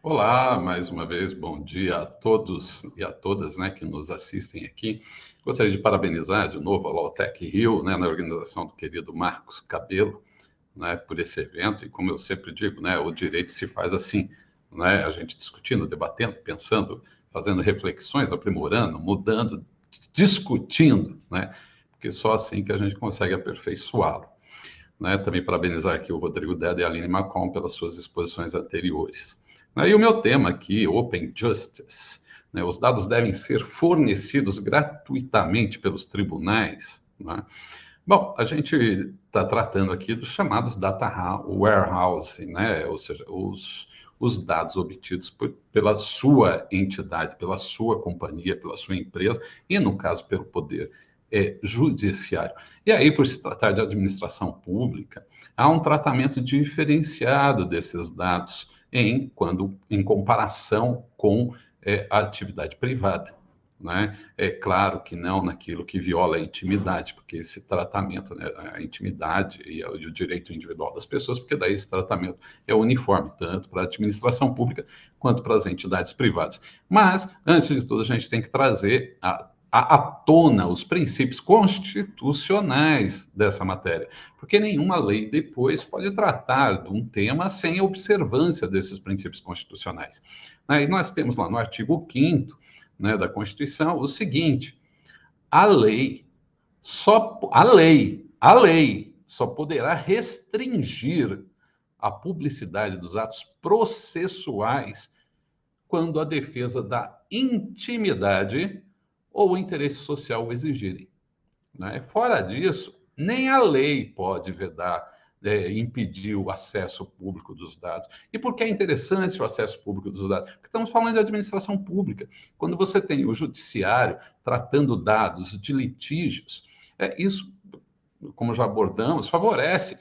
Olá, mais uma vez, bom dia a todos e a todas, né, que nos assistem aqui. Gostaria de parabenizar de novo a Lautec Rio, né, na organização do querido Marcos Cabelo, né, por esse evento. E como eu sempre digo, né, o direito se faz assim, né, a gente discutindo, debatendo, pensando, fazendo reflexões, aprimorando, mudando, discutindo, né, porque só assim que a gente consegue aperfeiçoá-lo. Né? Também parabenizar aqui o Rodrigo Deda e a Aline Macron pelas suas exposições anteriores. Né? E o meu tema aqui, Open Justice, né? Os dados devem ser fornecidos gratuitamente pelos tribunais. Né? Bom, a gente está tratando aqui dos chamados data warehouse, né? Ou seja, os dados obtidos pela sua entidade, pela sua companhia, pela sua empresa, e no caso pelo poder judiciário. E aí, por se tratar de administração pública, há um tratamento diferenciado desses dados em comparação com a atividade privada. Né? É claro que não naquilo que viola a intimidade, porque esse tratamento, né, a intimidade e o direito individual das pessoas, porque daí esse tratamento é uniforme, tanto para a administração pública quanto para as entidades privadas. Mas, antes de tudo, a gente tem que trazer à tona os princípios constitucionais dessa matéria, porque nenhuma lei depois pode tratar de um tema sem a observância desses princípios constitucionais. E nós temos lá no artigo 5º, né, da Constituição o seguinte: a lei só poderá restringir a publicidade dos atos processuais quando a defesa da intimidade ou o interesse social o exigirem. Né? Fora disso, nem a lei pode vedar, impedir o acesso público dos dados. E por que é interessante o acesso público dos dados? Porque estamos falando de administração pública. Quando você tem o judiciário tratando dados de litígios, isso, como já abordamos, favorece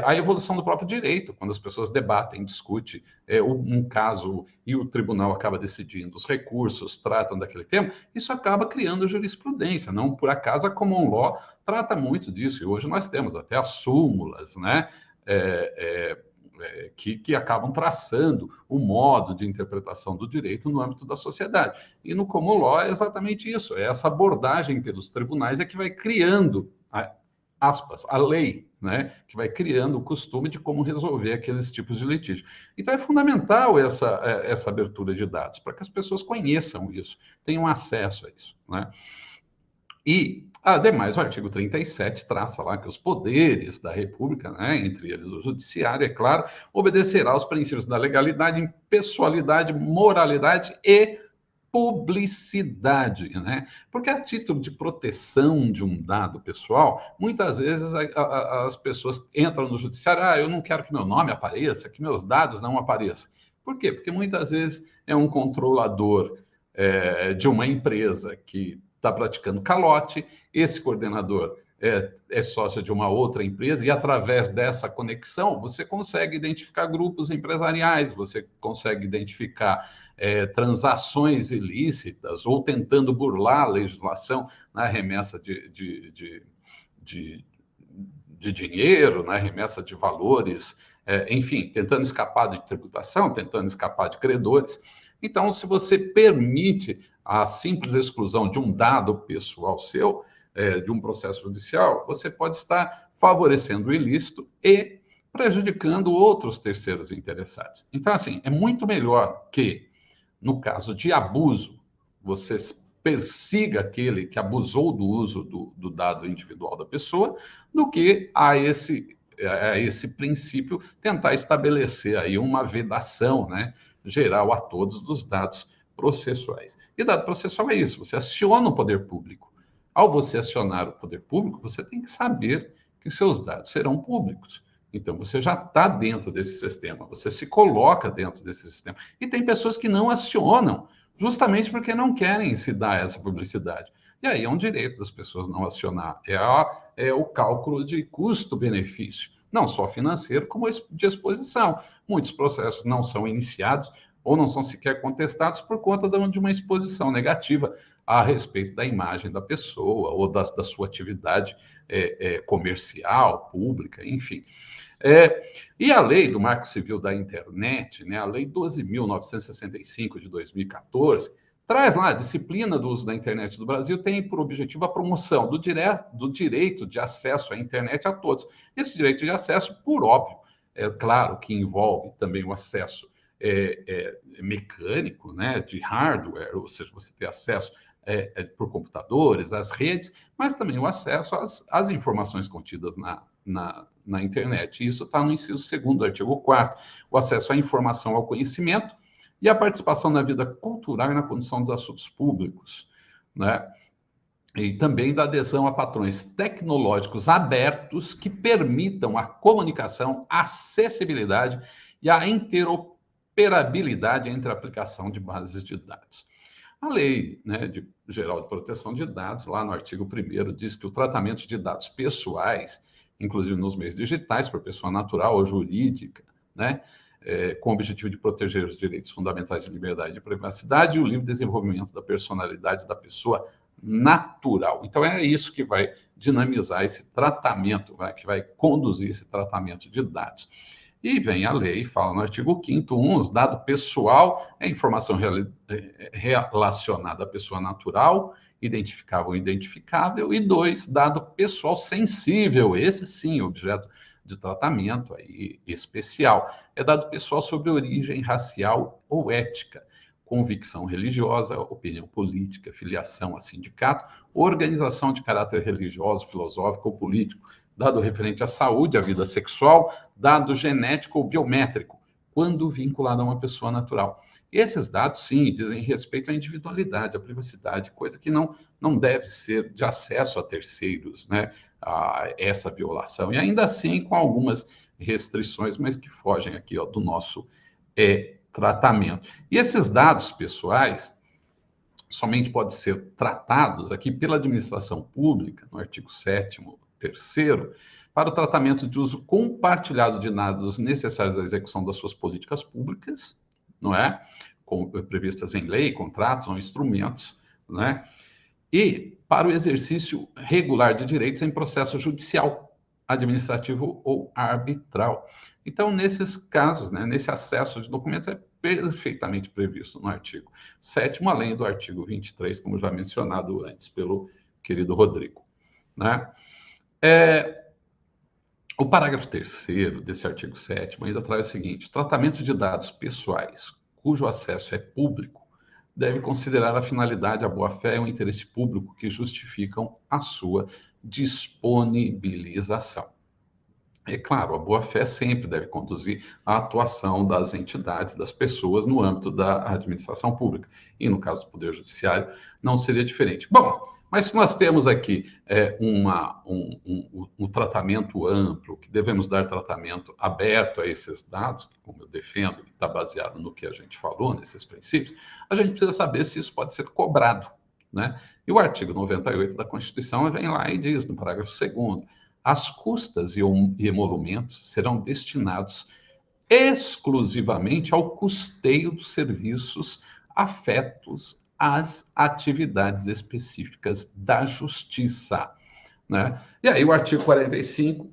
a evolução do próprio direito, quando as pessoas debatem, discutem um caso e o tribunal acaba decidindo, os recursos tratam daquele tema, isso acaba criando jurisprudência. Não por acaso a common law trata muito disso, e hoje nós temos até as súmulas, né? Que acabam traçando o modo de interpretação do direito no âmbito da sociedade. E no common law é exatamente isso, é essa abordagem pelos tribunais que vai criando a lei, né, que vai criando o costume de como resolver aqueles tipos de litígio. Então é fundamental essa abertura de dados, para que as pessoas conheçam isso, tenham acesso a isso. Né? E, ademais, o artigo 37 traça lá que os poderes da República, né, entre eles o Judiciário, é claro, obedecerá aos princípios da legalidade, impessoalidade, moralidade e publicidade, né? Porque a título de proteção de um dado pessoal, muitas vezes as pessoas entram no judiciário, eu não quero que meu nome apareça, que meus dados não apareçam. Por quê? Porque muitas vezes é um controlador de uma empresa que está praticando calote, esse coordenador é sócio de uma outra empresa, e através dessa conexão você consegue identificar grupos empresariais, você consegue identificar transações ilícitas ou tentando burlar a legislação na remessa de dinheiro, na remessa de valores, enfim, tentando escapar de tributação, tentando escapar de credores. Então, se você permite a simples exclusão de um dado pessoal seu, de um processo judicial, você pode estar favorecendo o ilícito e prejudicando outros terceiros interessados. Então, assim, é muito melhor que, no caso de abuso, você persiga aquele que abusou do uso do dado individual da pessoa, do que a esse princípio tentar estabelecer aí uma vedação, né, geral a todos dos dados processuais. E dado processual é isso, você aciona o poder público. Ao você acionar o poder público, você tem que saber que seus dados serão públicos. Então, você já está dentro desse sistema, você se coloca dentro desse sistema. E tem pessoas que não acionam, justamente porque não querem se dar essa publicidade. E aí é um direito das pessoas não acionar. É o cálculo de custo-benefício, não só financeiro, como de exposição. Muitos processos não são iniciados ou não são sequer contestados por conta de uma exposição negativa a respeito da imagem da pessoa ou da sua atividade comercial, pública, enfim. E a lei do Marco Civil da Internet, né, a Lei 12.965 de 2014, traz lá a disciplina do uso da internet do Brasil, tem por objetivo a promoção do direito de acesso à internet a todos. Esse direito de acesso, por óbvio, é claro que envolve também o acesso mecânico, né, de hardware, ou seja, você ter acesso por computadores, às redes, mas também o acesso às informações contidas na internet. Isso está no inciso 2º do artigo 4º, o acesso à informação, ao conhecimento e a participação na vida cultural e na condução dos assuntos públicos, né? E também da adesão a padrões tecnológicos abertos que permitam a comunicação, a acessibilidade e a interoperabilidade entre a aplicação de bases de dados. A Lei, né, Geral de Proteção de Dados, lá no artigo 1º, diz que o tratamento de dados pessoais, inclusive nos meios digitais, por pessoa natural ou jurídica, né, com o objetivo de proteger os direitos fundamentais de liberdade e privacidade e o livre desenvolvimento da personalidade da pessoa natural. Então, é isso que vai dinamizar esse tratamento, que vai conduzir esse tratamento de dados. E vem a lei, fala no artigo 5º, os dado pessoal é informação relacionada à pessoa natural, identificável ou identificável, e 2, dado pessoal sensível, esse sim, objeto de tratamento aí especial. É dado pessoal sobre origem racial ou ética, convicção religiosa, opinião política, filiação a sindicato, organização de caráter religioso, filosófico ou político, dado referente à saúde, à vida sexual, dado genético ou biométrico, quando vinculado a uma pessoa natural. Esses dados, sim, dizem respeito à individualidade, à privacidade, coisa que não deve ser de acesso a terceiros, né, a essa violação. E ainda assim, com algumas restrições, mas que fogem aqui, ó, do nosso tratamento. E esses dados pessoais somente podem ser tratados aqui pela administração pública, no artigo 7º, 3º, para o tratamento de uso compartilhado de dados necessários à execução das suas políticas públicas, não é? Previstas em lei, contratos ou instrumentos, né? E para o exercício regular de direitos em processo judicial, administrativo ou arbitral. Então, nesses casos, né, nesse acesso de documentos, é perfeitamente previsto no artigo 7º, além do artigo 23, como já mencionado antes pelo querido Rodrigo, né? O parágrafo 3º desse artigo 7º ainda traz o seguinte: tratamento de dados pessoais cujo acesso é público deve considerar a finalidade, a boa-fé e o interesse público que justificam a sua disponibilização. É claro, a boa-fé sempre deve conduzir à atuação das entidades, das pessoas no âmbito da administração pública. E no caso do Poder Judiciário, não seria diferente. Bom, mas se nós temos aqui um tratamento amplo, que devemos dar tratamento aberto a esses dados, que, como eu defendo, está baseado no que a gente falou, nesses princípios, a gente precisa saber se isso pode ser cobrado, né? E o artigo 98 da Constituição vem lá e diz, no parágrafo 2º, as custas e emolumentos serão destinados exclusivamente ao custeio dos serviços afetos às atividades específicas da Justiça, né? E aí o artigo 45,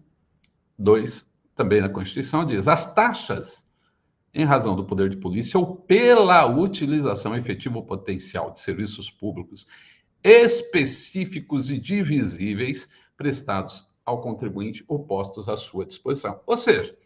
2, também da Constituição, diz: as taxas, em razão do poder de polícia ou pela utilização efetiva ou potencial de serviços públicos específicos e divisíveis prestados ao contribuinte ou postos à sua disposição. Ou seja,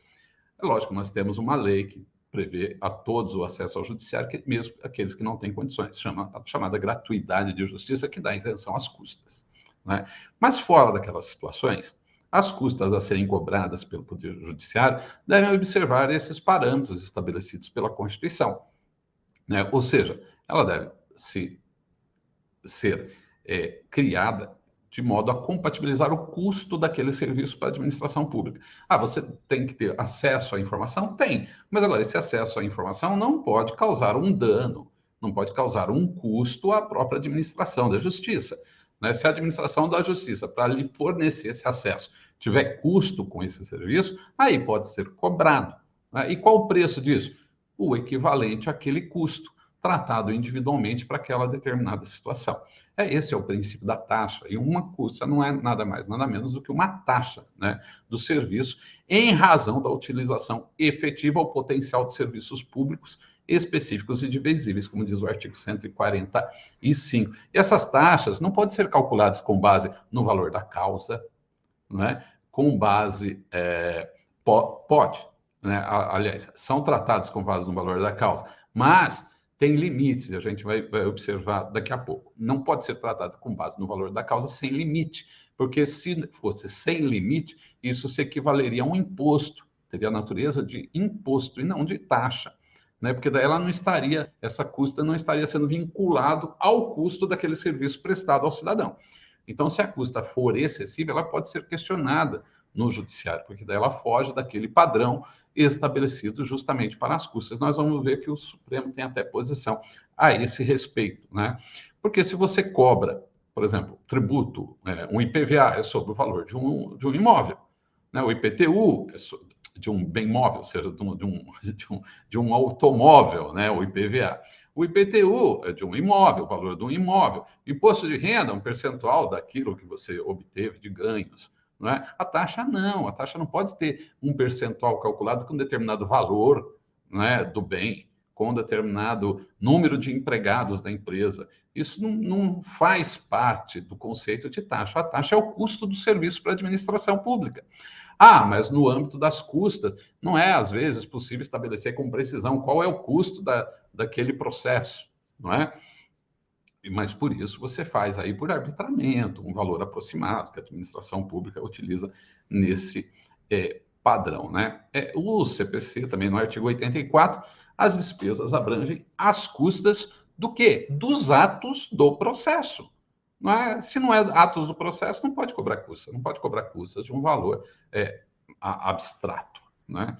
é lógico, nós temos uma lei que prevê a todos o acesso ao judiciário, mesmo aqueles que não têm condições, chamada gratuidade de justiça, que dá isenção às custas, né? Mas fora daquelas situações, as custas a serem cobradas pelo Poder Judiciário devem observar esses parâmetros estabelecidos pela Constituição, né? Ou seja, ela deve ser criada de modo a compatibilizar o custo daquele serviço para a administração pública. Ah, você tem que ter acesso à informação? Tem. Mas agora, esse acesso à informação não pode causar um dano, não pode causar um custo à própria administração da justiça, né? Se a administração da justiça, para lhe fornecer esse acesso, tiver custo com esse serviço, aí pode ser cobrado, né? E qual o preço disso? O equivalente àquele custo. tratado individualmente para aquela determinada situação. Esse é o princípio da taxa, e uma custa não é nada mais, nada menos do que uma taxa, né, do serviço, em razão da utilização efetiva ou potencial de serviços públicos específicos e divisíveis, como diz o artigo 145. E essas taxas não podem ser calculadas com base no valor da causa, né, com base, pode, né, aliás, são tratadas com base no valor da causa, mas tem limites, e a gente vai observar daqui a pouco. Não pode ser tratado com base no valor da causa sem limite, porque se fosse sem limite, isso se equivaleria a um imposto, teria a natureza de imposto e não de taxa, né? Porque daí ela não estaria, essa custa não estaria sendo vinculado ao custo daquele serviço prestado ao cidadão. Então, se a custa for excessiva, ela pode ser questionada no judiciário, porque daí ela foge daquele padrão estabelecido justamente para as custas. Nós vamos ver que o Supremo tem até posição a esse respeito, né? Porque se você cobra, por exemplo, tributo, um IPVA é sobre o valor de um imóvel, né? O IPTU é de um bem móvel, ou seja, de um automóvel, né? O IPVA. O IPTU é de um imóvel, o valor de um imóvel. Imposto de renda é um percentual daquilo que você obteve de ganhos. Não é? A taxa não pode ter um percentual calculado com determinado valor, não é, do bem, com determinado número de empregados da empresa. Isso não faz parte do conceito de taxa. A taxa é o custo do serviço para a administração pública. Mas no âmbito das custas, não é, às vezes, possível estabelecer com precisão qual é o custo daquele processo, não é? Mas por isso você faz aí por arbitramento, um valor aproximado que a administração pública utiliza nesse padrão, né? O CPC também no artigo 84, as despesas abrangem as custas do quê? Dos atos do processo. Não é? Se não é atos do processo, não pode cobrar custas, não pode cobrar custas de um valor abstrato, né?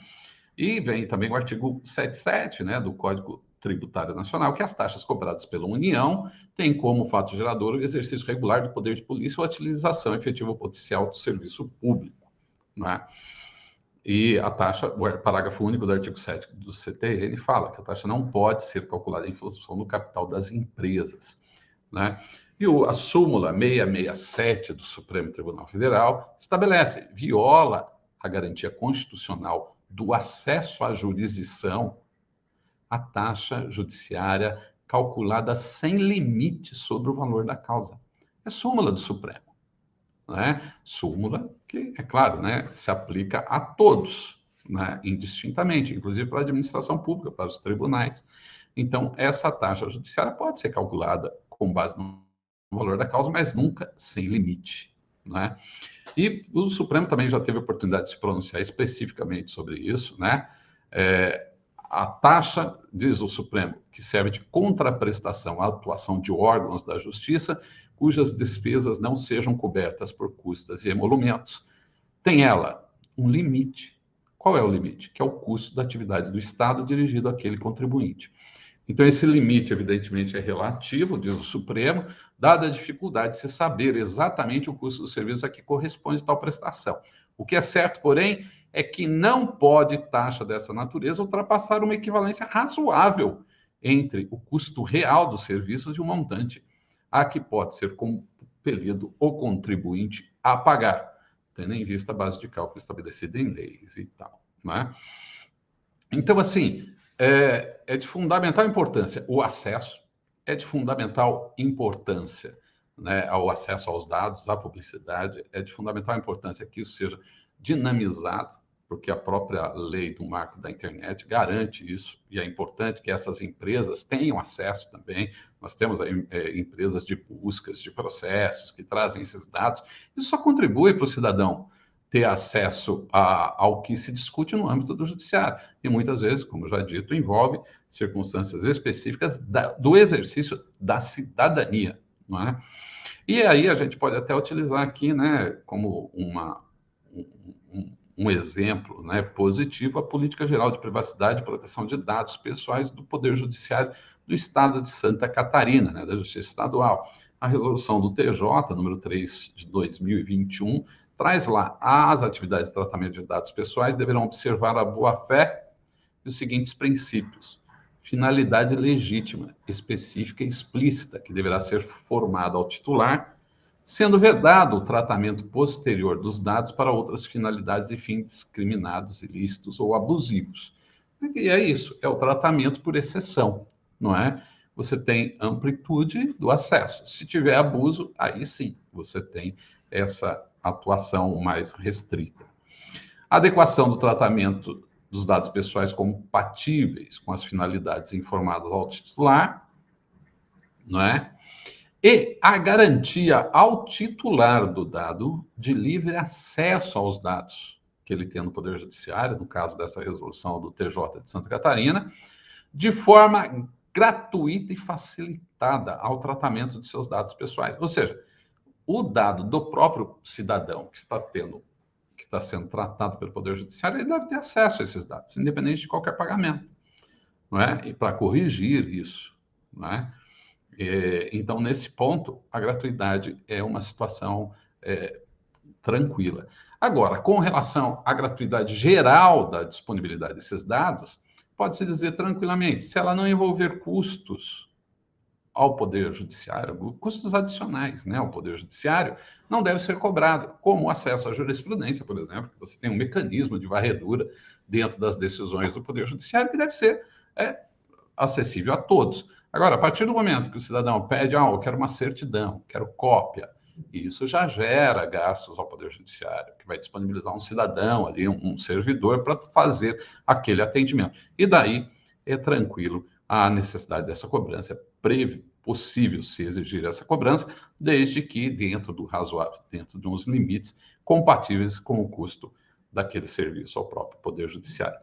E vem também o artigo 77, né, do Código Tributário Nacional, que as taxas cobradas pela União têm como fato gerador o exercício regular do poder de polícia ou a utilização efetiva ou potencial do serviço público, né? E a taxa, o parágrafo único do artigo 7 do CTN fala que a taxa não pode ser calculada em função do capital das empresas, né? E a súmula 667 do Supremo Tribunal Federal estabelece, viola a garantia constitucional do acesso à jurisdição, a taxa judiciária calculada sem limite sobre o valor da causa. É súmula do Supremo, né? Súmula que, é claro, né, se aplica a todos, né, indistintamente, inclusive para a administração pública, para os tribunais. Então, essa taxa judiciária pode ser calculada com base no valor da causa, mas nunca sem limite, né? E o Supremo também já teve a oportunidade de se pronunciar especificamente sobre isso, né? A taxa, diz o Supremo, que serve de contraprestação à atuação de órgãos da Justiça, cujas despesas não sejam cobertas por custas e emolumentos, tem ela um limite. Qual é o limite? Que é o custo da atividade do Estado dirigido àquele contribuinte. Então, esse limite, evidentemente, é relativo, diz o Supremo, dada a dificuldade de se saber exatamente o custo do serviço a que corresponde tal prestação. O que é certo, porém, é que não pode taxa dessa natureza ultrapassar uma equivalência razoável entre o custo real dos serviços e o montante a que pode ser compelido o contribuinte a pagar, tendo em vista a base de cálculo estabelecida em leis e tal, né? Então, assim, é de fundamental importância o acesso, é de fundamental importância, né, o acesso aos dados, à publicidade, é de fundamental importância que isso seja dinamizado, porque a própria lei do marco da internet garante isso, e é importante que essas empresas tenham acesso também. Nós temos aí, empresas de buscas de processos que trazem esses dados, isso só contribui para o cidadão ter acesso ao que se discute no âmbito do judiciário. E muitas vezes, como já dito, envolve circunstâncias específicas do exercício da cidadania, não é? E aí a gente pode até utilizar aqui, né, como um exemplo, né, positivo, a Política Geral de Privacidade e Proteção de Dados Pessoais do Poder Judiciário do Estado de Santa Catarina, né, da Justiça Estadual. A resolução do TJ, número 3 de 2021, traz lá: as atividades de tratamento de dados pessoais deverão observar a boa-fé e os seguintes princípios: finalidade legítima, específica e explícita, que deverá ser formada ao titular, sendo vedado o tratamento posterior dos dados para outras finalidades e fins discriminados, ilícitos ou abusivos. E é isso, é o tratamento por exceção, não é? Você tem amplitude do acesso. Se tiver abuso, aí sim, você tem essa atuação mais restrita. Adequação do tratamento dos dados pessoais compatíveis com as finalidades informadas ao titular, não é? E a garantia ao titular do dado de livre acesso aos dados que ele tem no Poder Judiciário, no caso dessa resolução do TJ de Santa Catarina, de forma gratuita e facilitada ao tratamento de seus dados pessoais. Ou seja, o dado do próprio cidadão que está sendo tratado pelo Poder Judiciário, ele deve ter acesso a esses dados, independente de qualquer pagamento, não é? E para corrigir isso, não é? Então, nesse ponto, a gratuidade é uma situação tranquila. Agora, com relação à gratuidade geral da disponibilidade desses dados, pode-se dizer tranquilamente, se ela não envolver custos ao Poder Judiciário, custos adicionais, né, ao Poder Judiciário, não deve ser cobrado, como o acesso à jurisprudência, por exemplo, que você tem um mecanismo de varredura dentro das decisões do Poder Judiciário que deve ser acessível a todos. Agora, a partir do momento que o cidadão pede, eu quero uma certidão, quero cópia, isso já gera gastos ao Poder Judiciário, que vai disponibilizar um cidadão ali, um servidor, para fazer aquele atendimento. E daí é tranquilo a necessidade dessa cobrança, é possível se exigir essa cobrança, desde que dentro do razoável, dentro de uns limites compatíveis com o custo daquele serviço ao próprio Poder Judiciário.